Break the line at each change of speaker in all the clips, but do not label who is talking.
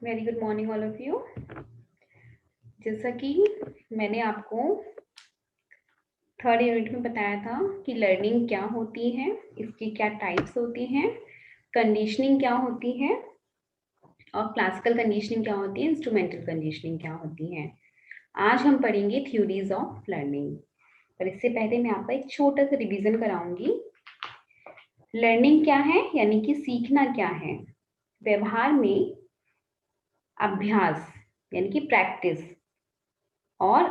Very good morning all of you. जैसा कि मैंने आपको थर्ड यूनिट में बताया था कि लर्निंग क्या होती है, इसकी क्या टाइप्स होती हैं, कंडीशनिंग क्या होती है और क्लासिकल कंडीशनिंग क्या होती है, इंस्ट्रूमेंटल कंडीशनिंग क्या होती है। आज हम पढ़ेंगे थ्योरीज ऑफ लर्निंग। पर इससे पहले मैं आपका एक छोटा सा रिवीजन कराऊंगी। लर्निंग क्या है, यानी कि सीखना क्या है। व्यवहार में अभ्यास यानी कि प्रैक्टिस और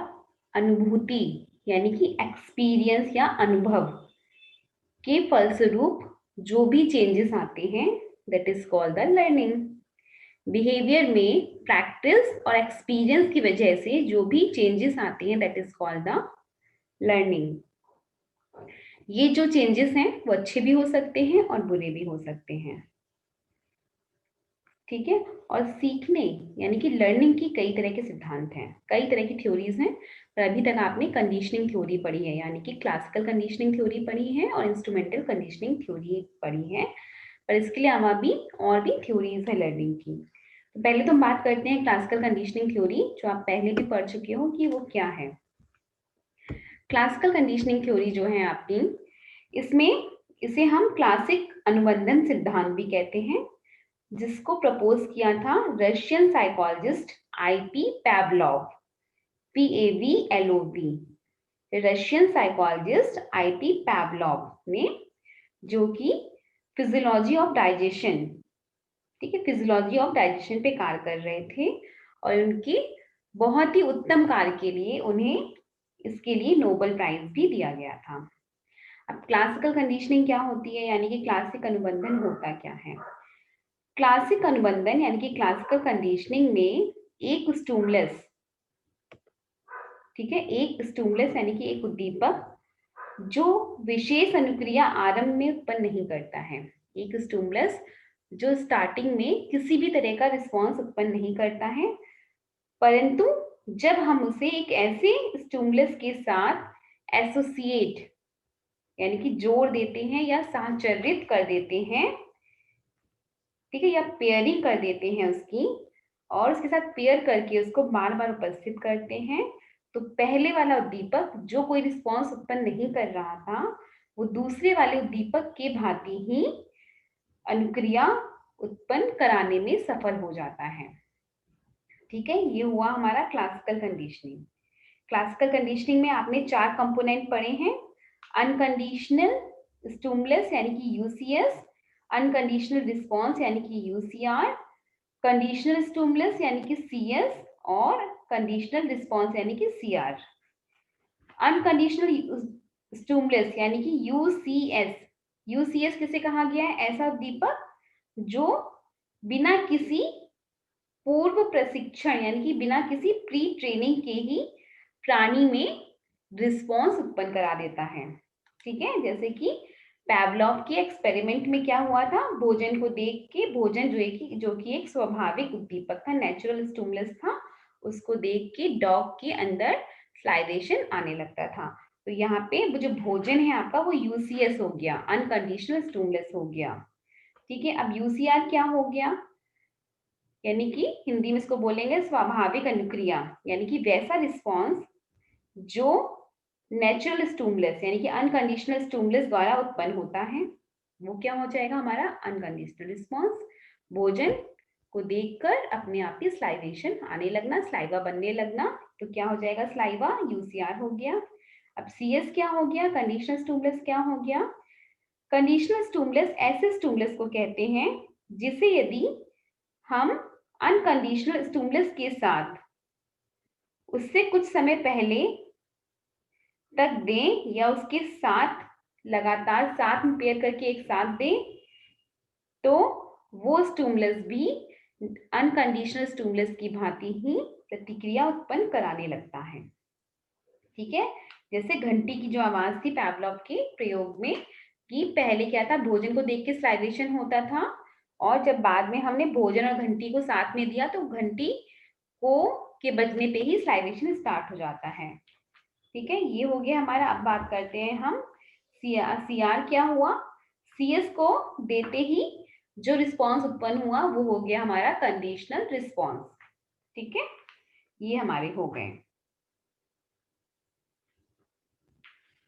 अनुभूति यानी कि एक्सपीरियंस या अनुभव के फलस्वरूप जो भी चेंजेस आते हैं that is called the learning. Behaviour में प्रैक्टिस और एक्सपीरियंस की वजह से जो भी चेंजेस आते हैं that is called the learning. ये जो चेंजेस हैं वो अच्छे भी हो सकते हैं और बुरे भी हो सकते हैं, ठीक है। और सीखने यानी कि लर्निंग की कई तरह के सिद्धांत हैं, कई तरह की थ्योरीज हैं। पर अभी तक आपने कंडीशनिंग थ्योरी पढ़ी है, यानी कि क्लासिकल कंडीशनिंग थ्योरी पढ़ी है और इंस्ट्रूमेंटल कंडीशनिंग थ्योरी पढ़ी है। पर इसके लिए अलावा भी और भी थ्योरीज है लर्निंग की। तो पहले तो हम बात करते हैं क्लासिकल कंडीशनिंग थ्योरी, जो आप पहले भी पढ़ चुके हो कि वो क्या है। क्लासिकल कंडीशनिंग थ्योरी जो है आपकी, इसमें इसे हम क्लासिक अनुबंधन सिद्धांत भी कहते हैं, जिसको प्रपोज किया था Russian psychologist IP Pavlov, PAVLOV, Russian psychologist IP Pavlov ने, जो कि फिजियोलॉजी ऑफ डाइजेशन, ठीक है, फिजियोलॉजी ऑफ डाइजेशन पे कार्य कर रहे थे और उनकी बहुत ही उत्तम कार्य के लिए उन्हें इसके लिए नोबेल प्राइज भी दिया गया था। अब क्लासिकल कंडीशनिंग क्या होती है, यानी कि क्लासिक अनुबंधन होता क्या है। क्लासिक अनुबंधन यानी कि क्लासिकल कंडीशनिंग में एक स्टिमुलस, ठीक है, एक स्टिमुलस यानी कि एक उद्दीपक जो विशेष अनुक्रिया आरंभ में उत्पन्न नहीं करता है। एक स्टिमुलस जो स्टार्टिंग में किसी भी तरह का रिस्पॉन्स उत्पन्न नहीं करता है, परंतु जब हम उसे एक ऐसे स्टिमुलस के साथ एसोसिएट यानी कि जोड़ देते हैं या साहचर्यित कर देते हैं, ठीक है, या पेयरिंग कर देते हैं उसकी, और उसके साथ पेयर करके उसको बार बार उपस्थित करते हैं, तो पहले वाला उद्दीपक जो कोई रिस्पॉन्स उत्पन्न नहीं कर रहा था, वो दूसरे वाले उद्दीपक के भांति ही अनुक्रिया उत्पन्न कराने में सफल हो जाता है, ठीक है। ये हुआ हमारा क्लासिकल कंडीशनिंग। क्लासिकल कंडीशनिंग में आपने 4 कंपोनेंट पढ़े हैं। अनकंडीशनल स्टिमुलस यानी कि यूसीएस, अनकंडीशनल रिस्पॉन्स यानी कि यूसीआर, कंडीशनल स्टिमुलस यानी कि सीएस और कंडीशनल रिस्पॉन्स यानी कि सीआर। अनकंडीशनल स्टिमुलस यानी कि यूसीएस, यूसीएस किसे कहा गया है, ऐसा उद्दीपक जो बिना किसी पूर्व प्रशिक्षण यानी कि बिना किसी प्री ट्रेनिंग के ही प्राणी में रिस्पॉन्स उत्पन्न करा देता है, ठीक है। जैसे कि पैवलोव के एक्सपेरिमेंट में क्या हुआ था, भोजन को देख के, भोजन जो कि एक स्वाभाविक उद्दीपक था, नेचुरल स्टिमुलस था, उसको देख के डॉग के अंदर स्लाइवेशन आने लगता था। तो यहाँ पे वो जो भोजन है आपका वो यूसीएस हो गया, अनकंडीशनल स्टिमुलस हो गया, ठीक है। अब यूसीआर क्या हो गया, यानी कि हिंदी में इसको बोलेंगे स्वाभाविक अनुक्रिया, यानी कि वैसा रिस्पॉन्स जो नेचुरल स्टिमुलस यानी कि अनकंडीशनल स्टिमुलस द्वारा उत्पन्न होता है, वो क्या हो जाएगा हमारा अनकंडीशनल रिस्पॉन्स। भोजन को देखकर अपने आप ही स्लाइवेशन आने लगना, स्लाइवा बनने लगना, तो क्या हो जाएगा स्लाइवा, यूसीआर हो गया। अब सीएस क्या हो गया, कंडीशनल स्टिमुलस क्या हो गया। कंडीशनल स्टिमुलस ऐसे स्टिमुलस को कहते हैं जिसे यदि हम अनकंडीशनल स्टिमुलस के साथ उससे कुछ समय पहले तक दें या उसके साथ लगातार साथ में पेयर करके एक साथ दें, तो वो स्टिमुलस भी अनकंडीशनल स्टिमुलस की भांति ही प्रतिक्रिया उत्पन्न कराने लगता है, ठीक है। जैसे घंटी की जो आवाज थी पैवलोव के प्रयोग में, कि पहले क्या था, भोजन को देख के स्लाइवेशन होता था, और जब बाद में हमने भोजन और घंटी को साथ में दिया तो घंटी को के बजने पे ही स्लाइवेशन स्टार्ट हो जाता है, ठीक है। ये हो गया हमारा। अब बात करते हैं हम सीआर क्या हुआ। सीएस को देते ही जो रिस्पॉन्स उत्पन्न हुआ वो हो गया हमारा कंडीशनल रिस्पॉन्स। ठीक है, ये हमारे हो गए।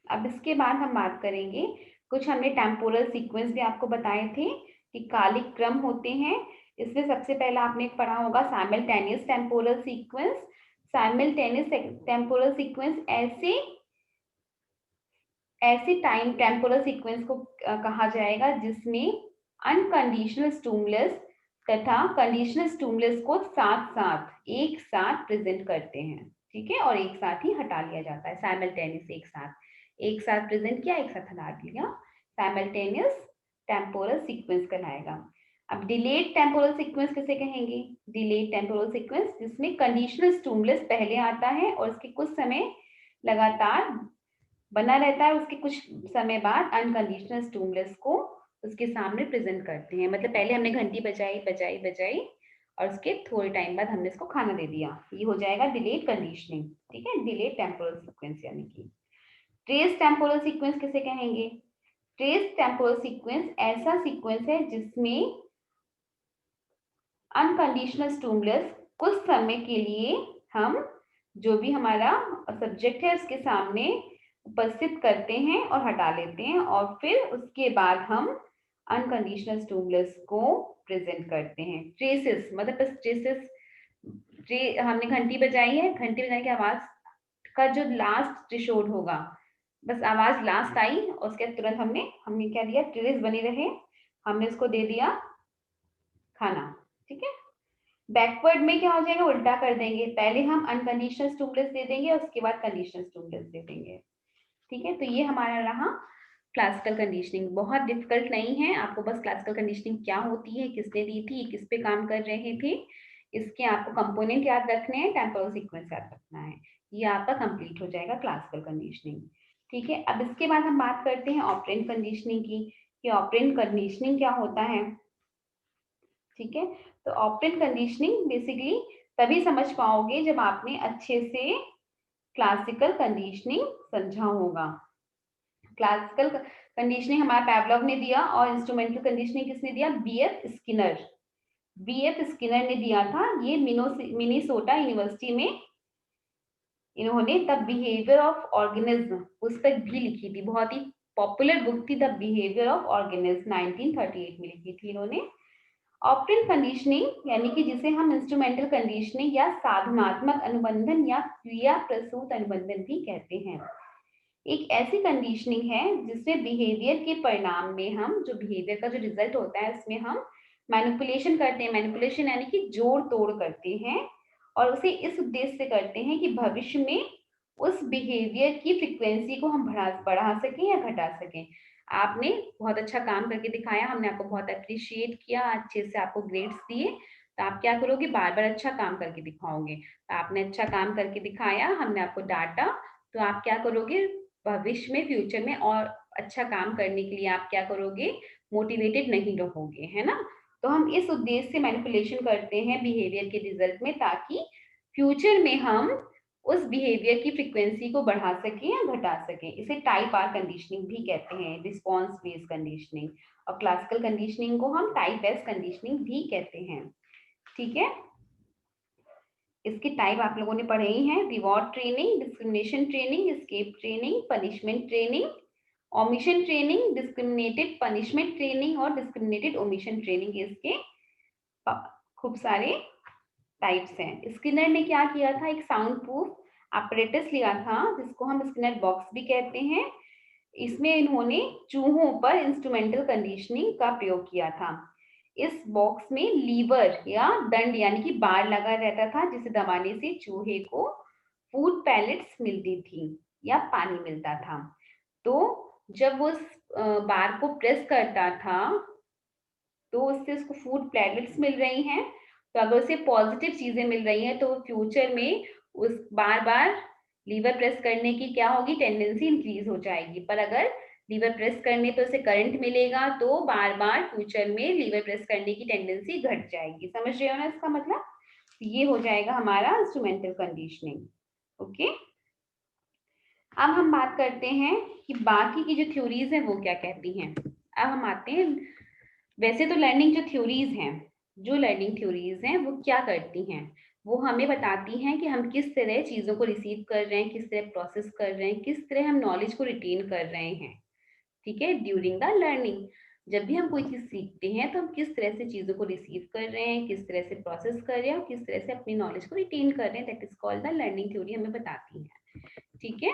अब इसके बाद हम बात करेंगे, कुछ हमने टेम्पोरल सीक्वेंस भी आपको बताए थे कि कालिक क्रम होते हैं। इसमें सबसे पहला आपने पढ़ा होगा simultaneous temporal sequence. Simultaneous temporal sequence ऐसे टाइम टेम्पोरल सीक्वेंस को कहा जाएगा जिसमें अनकंडीशनल स्टिमुलस तथा कंडीशनल स्टिमुलस को साथ साथ एक साथ प्रेजेंट करते हैं। ठीक है, और एक साथ ही हटा लिया जाता है। साइमल्टेनियस एक साथ प्रेजेंट किया, एक साथ हटा लिया, साइमल्टेनियस टेम्पोरल सीक्वेंस कहलाएगा। अब डिलेड टेम्पोरल सीक्वेंस किसे कहेंगे? डिलेड टेम्पोरल सीक्वेंस जिसमें कंडीशनल स्टिमुलस पहले आता है और उसके कुछ समय लगातार बना रहता है, उसके कुछ समय बाद अनकंडीशनल स्टिमुलस को उसके सामने प्रेजेंट करते हैं। मतलब पहले हमने घंटी बजाई बजाई बजाई और उसके थोड़े टाइम बाद हमने इसको खाना दे दिया, ये हो जाएगा डिलेड कंडीशनिंग। ठीक है, डिलेड टेम्पोरल सीक्वेंस। यानी कि ट्रेस टेम्पोरल सीक्वेंस किसे कहेंगे? ट्रेस टेम्पोरल सीक्वेंस ऐसा सीक्वेंस है जिसमें अनकंडीशनल स्टिमुलस कुछ समय के लिए हम जो भी हमारा सब्जेक्ट है उसके सामने उपस्थित करते हैं और हटा लेते हैं, और फिर उसके बाद हम अनकंडीशनल स्टिमुलस को प्रेजेंट करते हैं। ट्रेसेस मतलब बस ट्रेसेस, हमने घंटी बजाई है, घंटी बजाने की आवाज का जो लास्ट थ्रेशोल्ड होगा, बस आवाज लास्ट आई और उसके तुरंत हमने क्या दिया? ट्रेस बनी रहे, हमने उसको दे दिया खाना। ठीक है, बैकवर्ड में क्या हो जाएगा? उल्टा कर देंगे, पहले हम अनकंडीशनल स्टिमुलस दे देंगे, उसके बाद कंडीशनल स्टिमुलस दे देंगे। ठीक है, तो ये हमारा रहा क्लासिकल कंडीशनिंग। बहुत डिफिकल्ट नहीं है, आपको बस क्लासिकल कंडीशनिंग क्या होती है, किसने दी थी, किस पे काम कर रहे थे, इसके आपको कंपोनेंट याद रखने हैं, टेम्पोरल सीक्वेंस याद रखना है, ये आपका कंप्लीट हो जाएगा क्लासिकल कंडीशनिंग। ठीक है, अब इसके बाद हम बात करते हैं ऑपरेंट कंडीशनिंग की, कि ऑपरेंट कंडीशनिंग क्या होता है। ठीक है, तो ऑपरेंट कंडीशनिंग बेसिकली तभी समझ पाओगे जब आपने अच्छे से क्लासिकल कंडीशनिंग समझा होगा। क्लासिकल कंडीशनिंग हमारा पैवलव ने दिया और इंस्ट्रूमेंटल कंडीशनिंग किसने दिया? BF Skinner. बीएफ स्किनर ने दिया था, ये मिनीसोटा यूनिवर्सिटी में इन्होंने द बिहेवियर ऑफ ऑर्गेनिज्म पुस्तक भी लिखी थी, बहुत ही पॉपुलर बुक थी द बिहेवियर ऑफ ऑर्गेनिज्म, 1938 में लिखी थी इन्होंने। ऑपरेंट कंडीशनिंग यानी कि जिसे हम इंस्ट्रूमेंटल कंडीशनिंग या साधनात्मक अनुबंधन या क्रिया प्रसूत अनुबंधन भी कहते हैं, एक ऐसी कंडीशनिंग है जिसमें बिहेवियर के परिणाम में हम जो बिहेवियर का जो रिजल्ट होता है उसमें हम मैनिपुलेशन करते हैं। मैनिपुलेशन यानी कि जोड़ तोड़ करते हैं, और उसे इस उद्देश्य से करते हैं कि भविष्य में उस बिहेवियर की फ्रीक्वेंसी को हम बढ़ा सकें या घटा सकें। आपने बहुत अच्छा काम करके दिखाया, हमने आपको बहुत अप्रिशिएट किया, अच्छे से आपको ग्रेड्स दिए, तो आप क्या करोगे? बार बार अच्छा काम करके दिखाओगे। तो आपने अच्छा काम करके दिखाया, हमने आपको डांटा, तो आप क्या करोगे? भविष्य में, फ्यूचर में और अच्छा काम करने के लिए आप क्या करोगे? मोटिवेटेड नहीं रहोगे, है ना? तो हम इस उद्देश्य से मैनिपुलेशन करते हैं बिहेवियर के रिजल्ट में, ताकि फ्यूचर में हम उस बिहेवियर की फ्रीक्वेंसी को बढ़ा सकें या घटा सकें। इसे टाइप आर कंडीशनिंग भी कहते हैं, रिस्पॉन्स बेस्ड कंडीशनिंग, और क्लासिकल कंडीशनिंग को हम टाइप एस कंडीशनिंग भी कहते हैं। ठीक है, इसके टाइप आप लोगों ने पढ़े ही हैं, reward training, discrimination training, escape training, punishment training, omission training, discriminated punishment training और डिस्क्रिमिनेटेड ओमिशन ट्रेनिंग। इसके खूब सारे टाइप्स हैं। स्किनर ने क्या किया था? एक साउंड प्रूफ apparatus लिया था जिसको हम स्किनर बॉक्स भी कहते हैं। इसमें इन्होंने चूहों पर इंस्ट्रूमेंटल कंडीशनिंग का प्रयोग किया था। इस बॉक्स में लीवर या दंड यानी कि बार लगा रहता था, जिसे दबाने से चूहे को फूड पैलेट्स मिलती थी या पानी मिलता था। तो जब वो बार को प्रेस करता था तो उससे उसको फूड पैलेट्स मिल रही हैं, तो अगर उसे पॉजिटिव चीजें मिल रही हैं तो फ्यूचर में उस बार बार लीवर प्रेस करने की क्या होगी? टेंडेंसी इंक्रीज हो जाएगी। पर अगर लीवर प्रेस करने पे उसे करंट मिलेगा तो बार बार फ्यूचर में लीवर प्रेस करने की टेंडेंसी घट जाएगी। समझ रहे हो ना इसका मतलब? ये हो जाएगा हमारा इंस्ट्रूमेंटल कंडीशनिंग। ओके, अब हम बात करते हैं कि बाकी की जो थ्योरीज है वो क्या कहती हैं। अब हम आते हैं वैसे तो लर्निंग जो लर्निंग थ्योरीज हैं वो क्या करती हैं, वो हमें बताती हैं कि हम किस तरह चीज़ों को रिसीव कर रहे हैं, किस तरह प्रोसेस कर रहे हैं, किस तरह हम नॉलेज को रिटेन कर रहे हैं। ठीक है, ड्यूरिंग द लर्निंग जब भी हम कोई चीज़ सीखते हैं तो हम किस तरह से चीज़ों को रिसीव कर रहे हैं, किस तरह से प्रोसेस कर रहे हैं और किस तरह से अपनी नॉलेज को रिटेन कर रहे हैं, that is called the learning theory, हमें बताती है। ठीक है,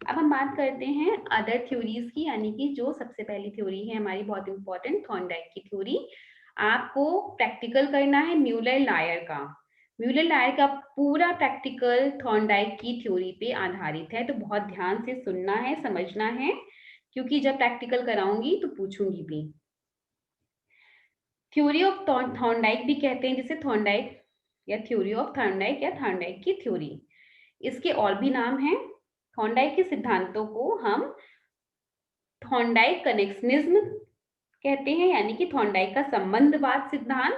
अब हम बात करते हैं अदर थ्योरीज की, यानी कि जो सबसे पहली थ्योरी है हमारी बहुत इंपॉर्टेंट, थॉर्नडाइक की थ्योरी। आपको प्रैक्टिकल करना है म्यूलर लायर का। म्यूलर लायर का पूरा प्रैक्टिकल थॉर्नडाइक की थ्योरी पे आधारित है, तो बहुत ध्यान से सुनना है, समझना है, क्योंकि जब प्रैक्टिकल कराऊंगी तो पूछूंगी भी। थ्योरी ऑफ थॉर्नडाइक भी कहते हैं, जिसे थॉर्नडाइक या थ्योरी ऑफ थॉर्नडाइक या थॉर्नडाइक की थ्योरी, इसके और भी नाम हैं। थॉर्नडाइक के सिद्धांतों को हम थॉर्नडाइक कनेक्शनिज्म कहते हैं, यानी कि थॉर्नडाइक का संबंधवाद सिद्धांत,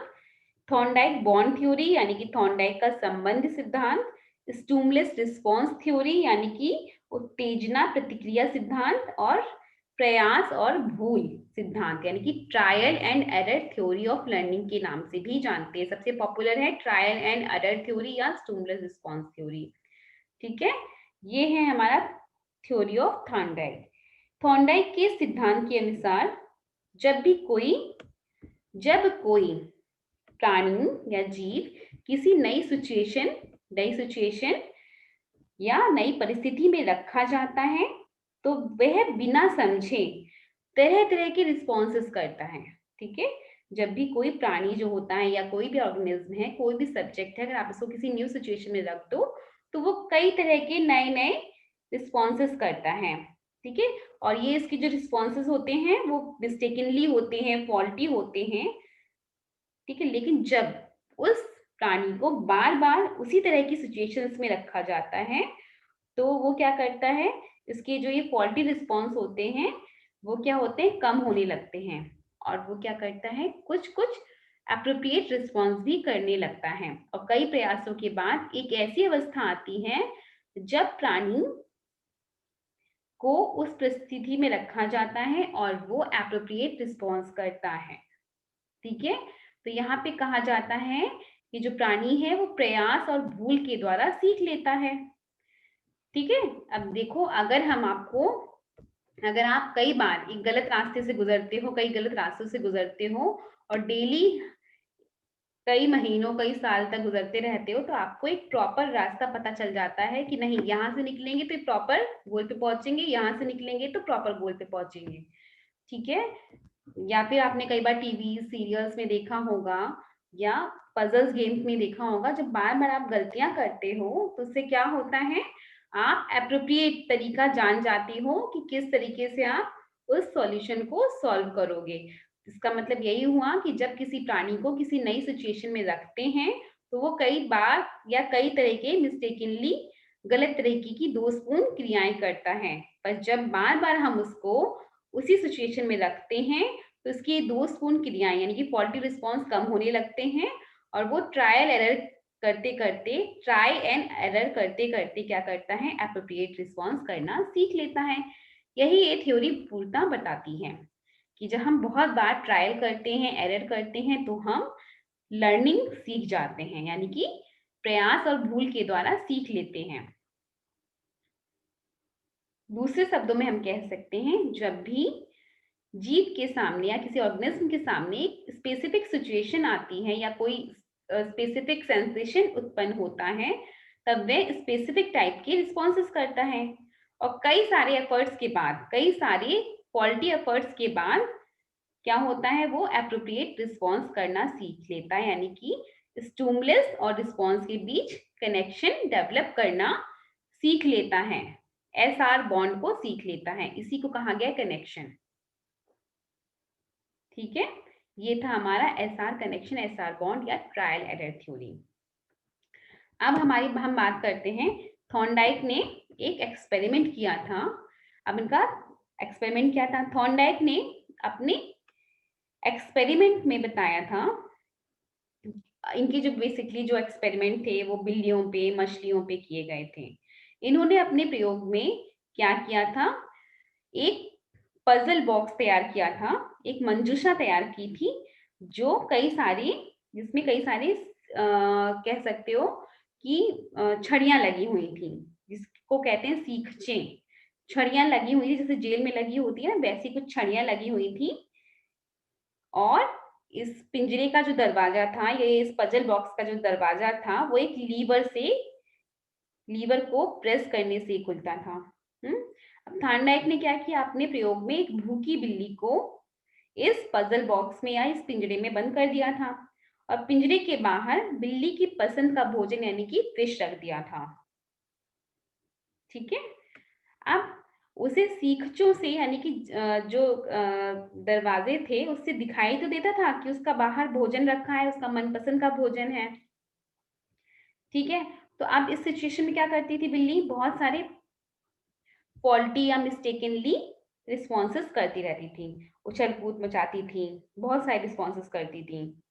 थॉर्नडाइक बॉन्ड थ्योरी यानी कि थॉर्नडाइक का संबंध सिद्धांत, स्टिमुलस रिस्पॉन्स थ्योरी यानी कि उत्तेजना प्रतिक्रिया सिद्धांत, और प्रयास और भूल सिद्धांत यानी कि trial and error theory of learning के नाम से भी जानते हैं। सबसे पॉपुलर है ट्रायल एंड एरर थ्योरी या स्टिमुलस रिस्पॉन्स थ्योरी। ठीक है, ये है हमारा थ्योरी ऑफ थॉर्नडाइक। थॉर्नडाइक के सिद्धांत के अनुसार जब कोई प्राणी या जीव किसी नई सिचुएशन या नई परिस्थिति में रखा जाता है तो वह बिना समझे तरह तरह के रिस्पॉन्सेस करता है। ठीक है, जब भी कोई प्राणी जो होता है या कोई भी ऑर्गेनिज्म है, कोई भी सब्जेक्ट है, अगर आप इसको किसी न्यू सिचुएशन में रख दो तो वो कई तरह के नए नए रिस्पॉन्सेस करता है। ठीक है, और ये इसके जो रिस्पॉन्सेस होते हैं वो मिस्टेकनली होते हैं, फॉल्टी होते हैं। ठीक है, लेकिन जब उस प्राणी को बार बार उसी तरह की सिचुएशंस में रखा जाता है तो वो क्या करता है, इसके जो ये फॉल्टी रिस्पॉन्स होते हैं वो क्या होते हैं, कम होने लगते हैं, और वो क्या करता है, कुछ कुछ एप्रोप्रिएट रिस्पॉन्स भी करने लगता है। और कई प्रयासों के बाद एक ऐसी अवस्था आती है जब प्राणी को उस परिस्थिति में रखा जाता है और वो एप्रोप्रिएट रिस्पॉन्स करता है। ठीक है, तो यहाँ पे कहा जाता है कि जो प्राणी है वो प्रयास और भूल के द्वारा सीख लेता है। ठीक है, अब देखो, अगर आप कई बार एक गलत रास्ते से गुजरते हो, कई गलत रास्तों से गुजरते हो और डेली कई महीनों कई साल तक गुजरते रहते हो, तो आपको एक प्रॉपर रास्ता पता चल जाता है कि नहीं, यहाँ से निकलेंगे तो प्रॉपर गोल पे पहुंचेंगे, यहाँ से निकलेंगे तो प्रॉपर गोल पे पहुंचेंगे। ठीक है, या फिर आपने कई बार टीवी सीरियल्स में देखा होगा या पजल्स गेम्स में देखा होगा, जब बार बार आप गलतियां करते हो तो उससे क्या होता है, आप एप्रोप्रिएट तरीका जान जाते हो कि किस तरीके से आप उस सॉल्यूशन को सॉल्व करोगे। इसका मतलब यही हुआ कि जब किसी प्राणी को किसी नई सिचुएशन में रखते हैं तो वो कई बार या कई तरह के मिस्टेकनली गलत तरीके की दोषपूर्ण क्रियाएं करता है, पर जब बार बार हम उसको उसी सिचुएशन में रखते हैं तो इसकी दोषपूर्ण क्रियाएं यानी कि फॉल्टी रिस्पॉन्स कम होने लगते हैं, और वो ट्राई एंड एरर करते करते क्या करता है, एप्रोप्रिएट रिस्पॉन्स करना सीख लेता है। यही ये थ्योरी पूर्णतः बताती है कि जब हम बहुत बार ट्रायल करते हैं, एरर करते हैं, तो हम लर्निंग सीख जाते हैं, यानी कि प्रयास और भूल के द्वारा सीख लेते हैं। दूसरे शब्दों में हम कह सकते हैं, जब भी जीव के सामने या किसी ऑर्गेनिज्म के सामने एक स्पेसिफिक सिचुएशन आती है या कोई स्पेसिफिक सेंसेशन उत्पन्न होता है, तब वह स्पेसिफिक टाइप के रिस्पॉन्सेस करता है, और कई सारे एफर्ट्स के बाद, कई सारे क्वालिटी एफर्ट्स के बाद क्या होता है, वो एप्रोप्रिएट रिस्पॉन्स करना सीख लेता है, यानी कि स्टिमुलस और रिस्पॉन्स के बीच कनेक्शन डेवलप करना सीख लेता है, एसआर बॉन्ड को सीख लेता है, इसी को कहा गया कनेक्शन। ठीक है, ये था हमारा एसआर कनेक्शन, एसआर बॉन्ड या ट्रायल एरर थ्योरी। अब हम बात करते हैं, थॉर्नडाइक ने एक एक्सपेरिमेंट किया था। अब इनका एक्सपेरिमेंट क्या था, थॉर्नडाइक ने अपने एक्सपेरिमेंट में बताया था, इनकी जो बेसिकली जो एक्सपेरिमेंट थे वो बिल्लियों पे, मछलियों पे किए गए थे। इन्होंने अपने प्रयोग में क्या किया था, एक पजल बॉक्स तैयार किया था, एक मंजूषा तैयार की थी, जो कई सारी, जिसमें कई सारे कह सकते हो कि छड़ियां लगी हुई थी, जिसको कहते हैं सीखचें। छड़ियां लगी हुई थी, जैसे जेल में लगी होती है ना, वैसी कुछ छड़ियां लगी हुई थी। और इस पिंजरे का जो दरवाजा था, ये इस पजल बॉक्स का जो दरवाजा था, वो एक लीवर को प्रेस करने से खुलता था। अब थॉर्नडाइक ने क्या किया, अपने प्रयोग में एक भूखी बिल्ली को इस पजल बॉक्स में या इस पिंजरे में बंद कर दिया था, और पिंजरे के बाहर बिल्ली की पसंद का भोजन यानी कि फिश रख दिया था। ठीक है। अब उसे सीखचों से यानी कि जो दरवाजे थे उससे दिखाई तो देता था कि उसका बाहर भोजन रखा है, उसका मनपसंद का भोजन है। ठीक है। तो अब इस सिचुएशन में क्या करती थी बिल्ली, बहुत सारे फॉल्टी या मिस्टेकनली रिस्पॉन्सेस करती रहती थी, उछल कूद मचाती थी, बहुत सारे रिस्पॉन्सेस करती थी।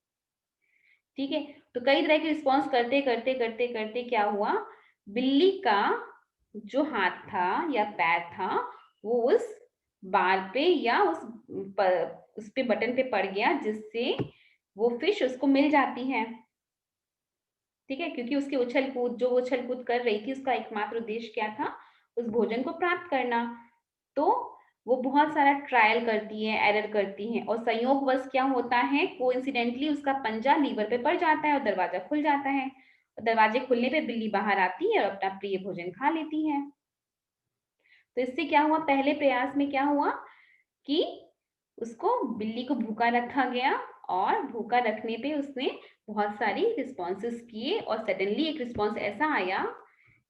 ठीक है। तो कई तरह के रिस्पॉन्स करते करते करते करते क्या हुआ, बिल्ली का जो हाथ था या पैर था वो उस बार पे या उस पे बटन पे पड़ गया, जिससे वो फिश उसको मिल जाती है। ठीक है। क्योंकि उसकी जो उछल कूद कर रही थी, उसका एकमात्र उद्देश्य क्या था, उस भोजन को प्राप्त करना। तो वो बहुत सारा ट्रायल करती है, एरर करती है, और संयोगवश क्या होता है, कोइंसिडेंटली उसका पंजा लीवर पे पड़ जाता है और दरवाजा खुल जाता है। और दरवाजे खुलने पे बिल्ली बाहर आती है और अपना प्रिय भोजन खा लेती है। तो इससे क्या हुआ, पहले प्रयास में क्या हुआ कि उसको, बिल्ली को भूखा रखा गया, और भूखा रखने पे उसने बहुत सारी रिस्पॉन्सेस किए, और सडनली एक रिस्पॉन्स ऐसा आया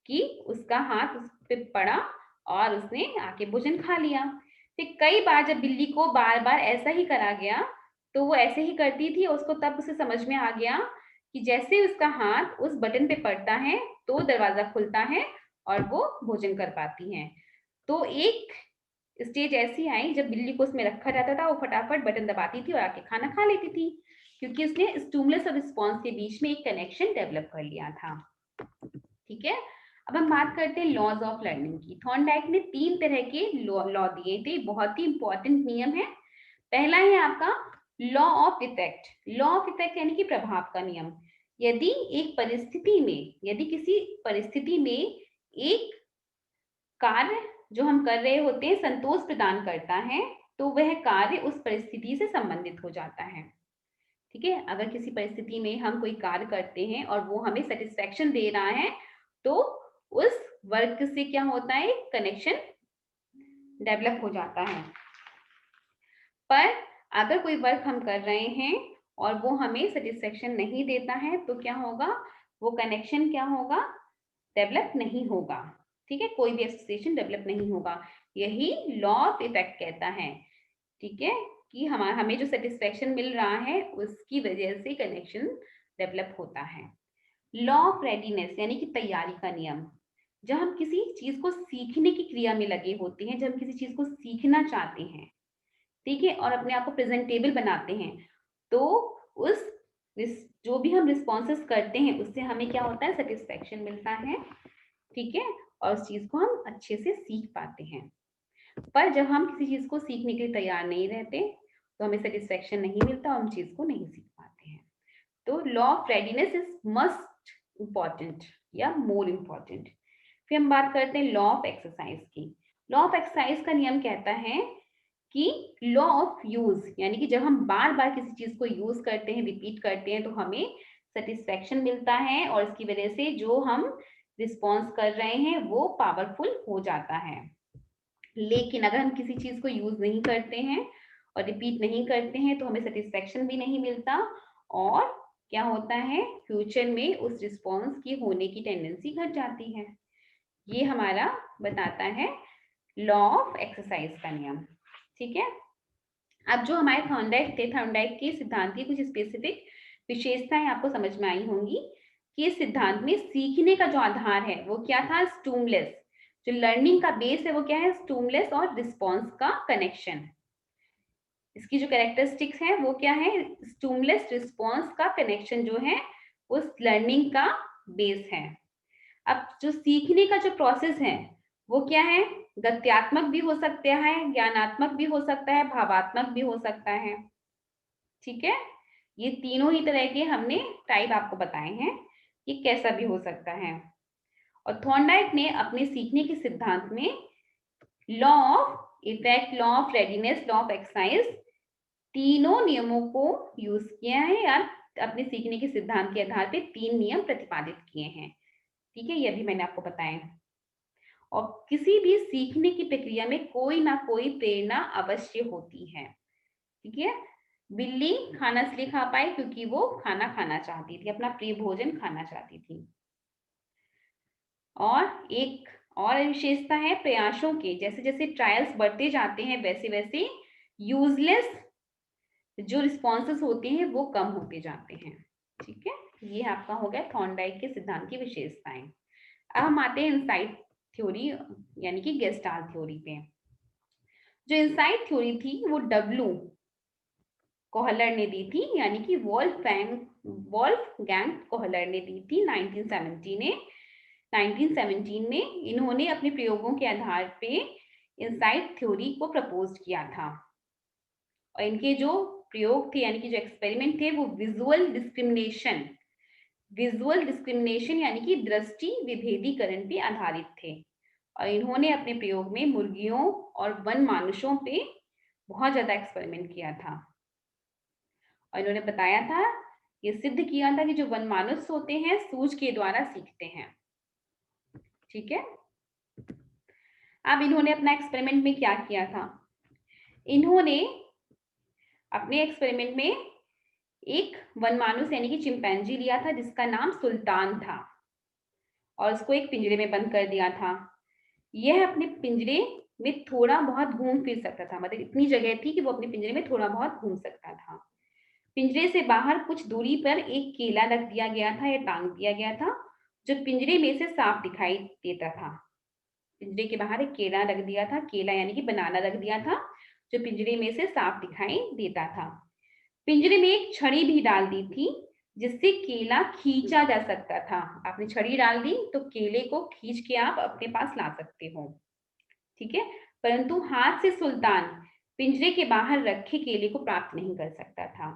कि उसका हाथ उस पे पड़ा और उसने आके भोजन खा लिया। फिर कई बार जब बिल्ली को बार बार ऐसा ही करा गया, तो वो ऐसे ही करती थी, और उसको तब उसे समझ में आ गया कि जैसे उसका हाथ उस बटन पे पड़ता है तो दरवाजा खुलता है और वो भोजन कर पाती है। तो एक स्टेज ऐसी आई जब बिल्ली को उसमें रखा जाता था, वो फटाफट बटन दबाती थी और आके खाना खा लेती थी, क्योंकि उसने स्टिमुलस और रिस्पॉन्स के बीच में एक कनेक्शन डेवलप कर लिया था। ठीक है। अब हम बात करते हैं लॉज ऑफ लर्निंग की। थॉर्नडाइक ने 3 तरह के लॉ दिए थे, बहुत ही इंपॉर्टेंट नियम है। पहला है आपका law of effect. Law of effect यानी कि प्रभाव का नियम। यदि किसी परिस्थिति में एक कार्य जो हम कर रहे होते हैं संतोष प्रदान करता है, तो वह कार्य उस परिस्थिति से संबंधित हो जाता है। ठीक है। अगर किसी परिस्थिति में हम कोई कार्य करते हैं और वो हमें सेटिस्फेक्शन दे रहा है, तो उस वर्क से क्या होता है, कनेक्शन डेवलप हो जाता है। पर अगर कोई वर्क हम कर रहे हैं और वो हमें सेटिस्फेक्शन नहीं देता है, तो क्या होगा, वो कनेक्शन क्या होगा, डेवलप नहीं होगा। ठीक है। कोई भी एसोसिएशन डेवलप नहीं होगा। यही लॉ ऑफ इफेक्ट कहता है। ठीक है। कि हमें जो सेटिस्फेक्शन मिल रहा है उसकी वजह से कनेक्शन डेवलप होता है। लॉ ऑफ रेडीनेस यानी कि तैयारी का नियम। जब हम किसी चीज को सीखने की क्रिया में लगे होते हैं, जब हम किसी चीज को सीखना चाहते हैं, ठीक है, और अपने आप को प्रेजेंटेबल बनाते हैं, तो उस जो भी हम रिस्पॉन्सेस करते हैं उससे हमें क्या होता है, सेटिस्फेक्शन मिलता है। ठीक है। और उस चीज को हम अच्छे से सीख पाते हैं। पर जब हम किसी चीज को सीखने के लिए तैयार नहीं रहते, तो हमें सेटिस्फेक्शन नहीं मिलता और हम चीज को नहीं सीख पाते हैं। तो law of readiness is must important या मोर इम्पॉर्टेंट। फिर हम बात करते हैं लॉ ऑफ एक्सरसाइज की। लॉ ऑफ एक्सरसाइज का नियम कहता है कि लॉ ऑफ यूज यानी कि जब हम बार बार किसी चीज को यूज करते हैं, रिपीट करते हैं, तो हमें सेटिस्फेक्शन मिलता है, और इसकी वजह से जो हम रिस्पॉन्स कर रहे हैं वो पावरफुल हो जाता है। लेकिन अगर हम किसी चीज को यूज नहीं करते हैं और रिपीट नहीं करते हैं, तो हमें सेटिस्फेक्शन भी नहीं मिलता, और क्या होता है, फ्यूचर में उस रिस्पॉन्स की होने की टेंडेंसी घट जाती है। ये हमारा बताता है लॉ ऑफ एक्सरसाइज का नियम। ठीक है। अब जो हमारे थॉर्नडाइक थे, थॉर्नडाइक के सिद्धांत की कुछ स्पेसिफिक विशेषताएं आपको समझ में आई होंगी कि इस सिद्धांत में सीखने का जो आधार है वो क्या था, स्टिमुलस। जो लर्निंग का बेस है वो क्या है, स्टिमुलस और रिस्पॉन्स का कनेक्शन। इसकी जो कैरेक्टरिस्टिक्स है वो क्या है, स्टिमुलस रिस्पॉन्स का कनेक्शन जो है उस लर्निंग का बेस है। अब जो सीखने का जो प्रोसेस है वो क्या है, गत्यात्मक भी हो सकता है, ज्ञानात्मक भी हो सकता है, भावात्मक भी हो सकता है। ठीक है, ये तीनों ही तरह के हमने टाइप आपको बताए हैं, ये कैसा भी हो सकता है। और थॉर्नडाइक ने अपने सीखने के सिद्धांत में law of effect, law of readiness, law of exercise, तीनों नियमों को यूज किया है, या अपने सीखने के सिद्धांत के आधार पे 3 नियम प्रतिपादित किए हैं। ठीक है, ये भी मैंने आपको बताया। और किसी भी सीखने की प्रक्रिया में कोई ना कोई प्रेरणा अवश्य होती है। ठीक है, बिल्ली खाना इसलिए खा पाई क्योंकि वो खाना खाना चाहती थी, अपना प्रिय भोजन खाना चाहती थी। और एक और विशेषता है प्रयासों के, जैसे जैसे ट्रायल्स बढ़ते जाते हैं वैसे वैसे यूजलेस जो रिस्पॉन्सेस होते हैं वो कम होते जाते हैं। ठीक है, ये आपका हो गया थॉर्नडाइक के सिद्धांत की विशेषताएं। अब हम आते हैं इनसाइट थ्योरी यानी कि गेस्टाल्ट थ्योरी पे। जो इनसाइट थ्योरी थी वो डब्ल्यू कोहलर ने दी थी, यानी कि वॉल्फगैंग कोहलर ने दी थी 1917 में इन्होंने अपने प्रयोगों के आधार पे इनसाइट थ्योरी को प्रपोज किया था। और इनके जो प्रयोग थे यानी कि जो एक्सपेरिमेंट थे वो विजुअल डिस्क्रिमिनेशन यानी कि दृष्टि विभेदीकरण पे आधारित थे। और इन्होंने अपने प्रयोग में मुर्गियों और वन मानुषों पे बहुत ज्यादा एक्सपेरिमेंट किया था। और इन्होंने बताया था, ये सिद्ध किया था कि जो वन मानुष होते हैं सूझ के द्वारा सीखते हैं। ठीक है, अब इन्होंने अपना एक्सपेरिमेंट में क्या किया था, इन्होंने अपने एक्सपेरिमेंट में एक वन मानुष यानी कि चिंपैंजी लिया था जिसका नाम सुल्तान था, और उसको एक पिंजरे में बंद कर दिया था। यह अपने पिंजरे में थोड़ा बहुत घूम फिर सकता था, मतलब इतनी जगह थी कि वो अपने पिंजरे में थोड़ा बहुत घूम सकता था। पिंजरे से बाहर कुछ दूरी पर एक केला रख दिया गया था या टांग दिया गया था जो पिंजरे में से साफ दिखाई देता था। पिंजरे के बाहर एक केला रख दिया था, केला यानी कि बनाना रख दिया था जो पिंजरे में से साफ दिखाई देता था। पिंजरे में एक छड़ी भी डाल दी थी जिससे केला खींचा जा सकता था। आपने छड़ी डाल दी तो केले को खींच के आप अपने पास ला सकते हो। ठीक है, परंतु हाथ से सुल्तान पिंजरे के बाहर रखे केले को प्राप्त नहीं कर सकता था।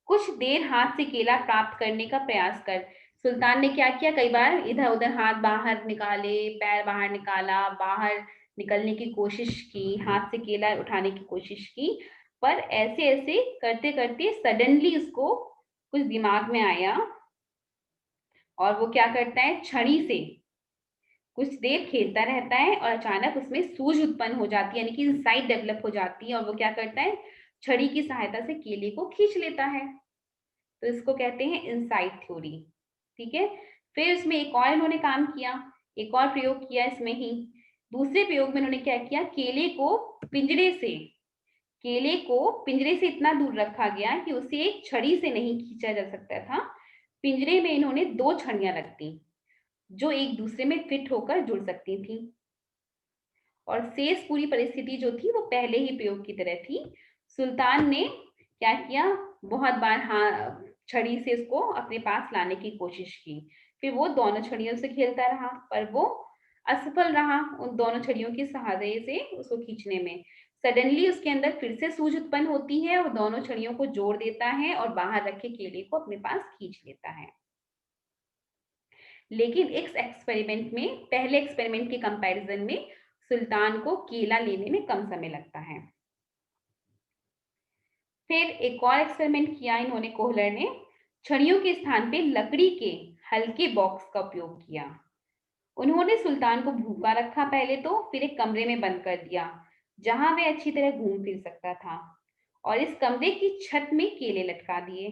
कुछ देर हाथ से केला प्राप्त करने का प्रयास कर सुल्तान ने क्या किया, कई बार इधर उधर हाथ बाहर निकाले, पैर बाहर निकाला, बाहर निकलने की कोशिश की, हाथ से केला उठाने की कोशिश की, पर ऐसे ऐसे करते करते सडनली उसको कुछ दिमाग में आया और वो क्या करता है, छड़ी से कुछ देर खेलता रहता है और अचानक उसमें सूझ उत्पन्न हो जाती है, यानी कि इंसाइट डेवलप हो जाती है, और वो क्या करता है, छड़ी की सहायता से केले को खींच लेता है। तो इसको कहते हैं इनसाइट थ्योरी। ठीक है, फिर इसमें एक और इन्होंने काम किया, एक और प्रयोग किया इसमें ही। दूसरे प्रयोग में इन्होंने क्या किया, केले को पिंजरे से इतना दूर रखा गया कि उसे एक छड़ी से नहीं खींचा जा सकता था। पिंजरे में इन्होंने 2 छड़ियां रख दी जो एक दूसरे में फिट होकर जुड़ सकती थी, और शेष पूरी परिस्थिति जो थी वो पहले ही प्रयोग की तरह थी। सुल्तान ने क्या किया, बहुत बार हाँ छड़ी से उसको अपने पास लाने की कोशिश की, फिर वो दोनों छड़ियों से खेलता रहा पर वो असफल रहा उन दोनों छड़ियों के सहारे से उसको खींचने में। सडनली उसके अंदर फिर से सूझ उत्पन्न होती है और दोनों छड़ियों को जोड़ देता है और बाहर रखे केले को अपने पास खींच लेता है। लेकिन इस एक्सपेरिमेंट में, पहले एक्सपेरिमेंट के कंपैरिजन में सुल्तान को केला लेने में कम समय लगता है। फिर एक और एक्सपेरिमेंट किया इन्होंने, कोहलर ने छड़ियों के स्थान पे लकड़ी के हल्के बॉक्स का उपयोग किया। उन्होंने सुल्तान को भूखा रखा पहले तो, फिर एक कमरे में बंद कर दिया जहां वह अच्छी तरह घूम फिर सकता था, और इस कमरे की छत में केले लटका दिए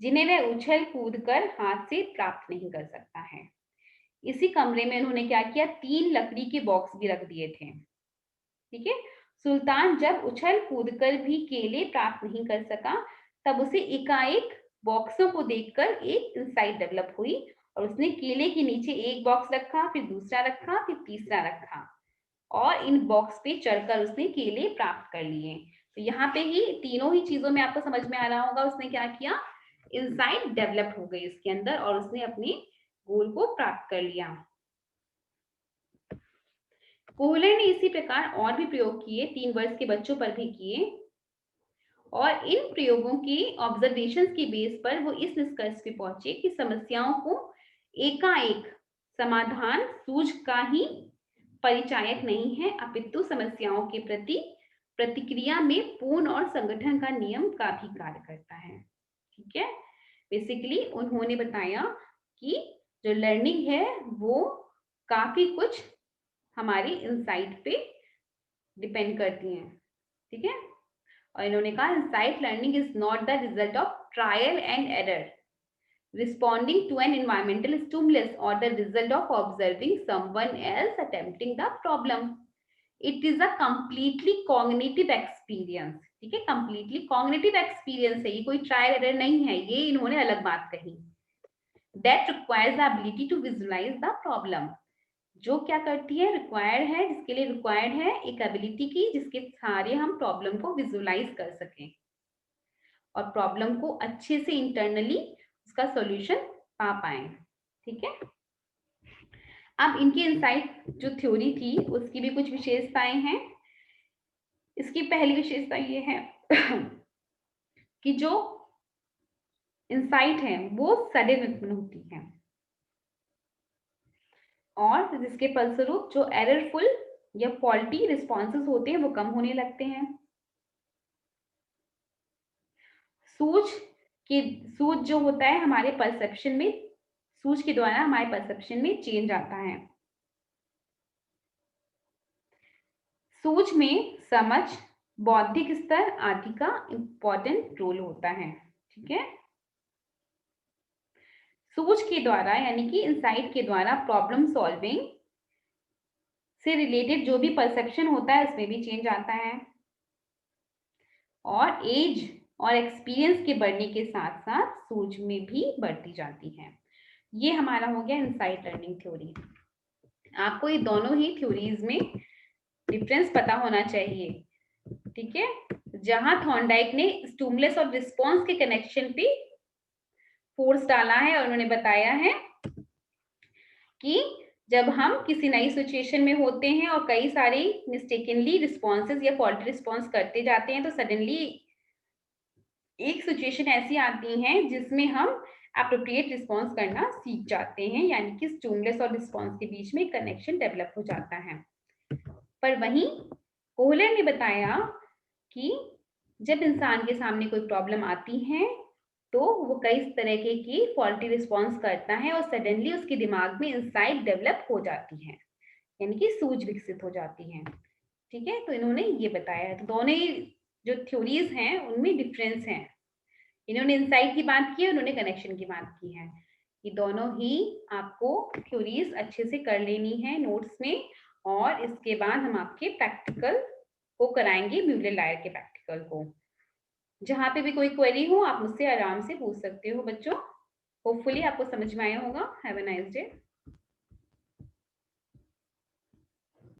जिन्हें वह उछल कूद कर हाथ से प्राप्त नहीं कर सकता है। इसी कमरे में उन्होंने क्या किया, 3 लकड़ी के बॉक्स भी रख दिए थे। ठीक है, सुल्तान जब उछल कूद कर भी केले प्राप्त नहीं कर सका तब उसे एकाएक बॉक्सों को देखकर एक इंसाइट डेवलप हुई, और उसने केले के नीचे एक बॉक्स रखा, फिर दूसरा रखा, फिर तीसरा रखा, और इन बॉक्स पे चढ़कर उसने केले प्राप्त कर लिए। तो यहाँ पे ही तीनों ही चीजों में आपको समझ में आ रहा होगा उसने क्या किया, इंसाइट डेवलप हो गई इसके अंदर और उसने अपने गोल को प्राप्त कर लिया। कोहलर ने इसी प्रकार और भी प्रयोग किए, 3 वर्ष के बच्चों पर भी किए, और इन प्रयोगों की ऑब्जर्वेशंस की बेस पर वो इस निष्कर्ष पे पहुंचे कि समस्याओं को एकाएक समाधान सूझ का ही परिचायक नहीं है, अपितु समस्याओं के प्रति प्रतिक्रिया में पूर्ण और संगठन का नियम का भी कार्य करता है। ठीक है, बेसिकली उन्होंने बताया कि जो लर्निंग है वो काफी कुछ हमारी इंसाइट पे डिपेंड करती है। ठीक है, और इन्होंने कहा insight learning is not the result of trial and error responding to an environmental stimulus or the result of observing someone else attempting the problem. It is a completely cognitive experience. ठीक है, completely cognitive experience है, ये कोई trial error नहीं है, ये इन्होंने अलग बात कही। That requires the ability to visualize the problem. जो क्या करती है, रिक्वायर्ड है, जिसके लिए रिक्वायर्ड है एक एबिलिटी की, जिसके सहारे हम प्रॉब्लम को विजुअलाइज कर सकें और प्रॉब्लम को अच्छे से इंटरनली उसका सॉल्यूशन पा पाए। ठीक है, अब इनकी इनसाइट जो थ्योरी थी उसकी भी कुछ विशेषताएं हैं। इसकी पहली विशेषता ये है कि जो इनसाइट है वो सडन उत्पन्न होती है और जिसके फलस्वरूप जो एररफुल या फॉल्टी रिस्पॉन्सेस होते हैं वो कम होने लगते हैं। सूझ जो होता है हमारे परसेप्शन में, सूझ के द्वारा हमारे परसेप्शन में चेंज आता है। सूझ में समझ, बौद्धिक स्तर आदि का इंपॉर्टेंट रोल होता है। ठीक है, सूझ के द्वारा यानी कि इंसाइट के द्वारा प्रॉब्लम सॉल्विंग से रिलेटेड जो भी परसेप्शन होता है उसमें भी चेंज आता है और एज और एक्सपीरियंस के बढ़ने के साथ साथ सूझ में भी बढ़ती जाती है। ये हमारा हो गया इनसाइट लर्निंग थ्योरी। आपको ये दोनों ही थ्योरीज में डिफरेंस पता होना चाहिए। ठीक है, जहां थॉर्नडाइक ने स्टिमुलस और रिस्पॉन्स के कनेक्शन पे फोर्स डाला है और उन्होंने बताया है कि जब हम किसी नई सिचुएशन में होते हैं और कई सारे मिस्टेकनली रिस्पॉन्सेज या फॉल्टी रिस्पॉन्स करते जाते हैं तो सडनली एक सिचुएशन ऐसी आती है जिसमें हम एप्रोप्रिएट रिस्पॉन्स करना सीख जाते हैं, यानी कि स्टिमुलस और रिस्पॉन्स के बीच में कनेक्शन डेवलप हो जाता है। पर वहीं कोहलर ने बताया कि जब इंसान के सामने कोई प्रॉब्लम आती है तो वो कई तरह की फॉल्टी रिस्पॉन्स करता है और सडनली उसके दिमाग में इंसाइट डेवलप हो जाती है, यानी कि सूझ विकसित हो जाती है। ठीक है, तो इन्होंने ये बताया है। तो दोनों जो थ्योरीज हैं उनमें डिफरेंस है। इन्होंने इंसाइट की बात की है, उन्होंने कनेक्शन की बात की है। ये दोनों ही आपको थ्योरीज अच्छे से कर लेनी है नोट्स में, और इसके बाद हम आपके प्रैक्टिकल को कराएंगे, म्यूलर लायर के प्रैक्टिकल को। जहां पे भी कोई क्वेरी हो आप मुझसे आराम से पूछ सकते हो बच्चों। होपफुली आपको समझ में आया होगा। Have a nice day.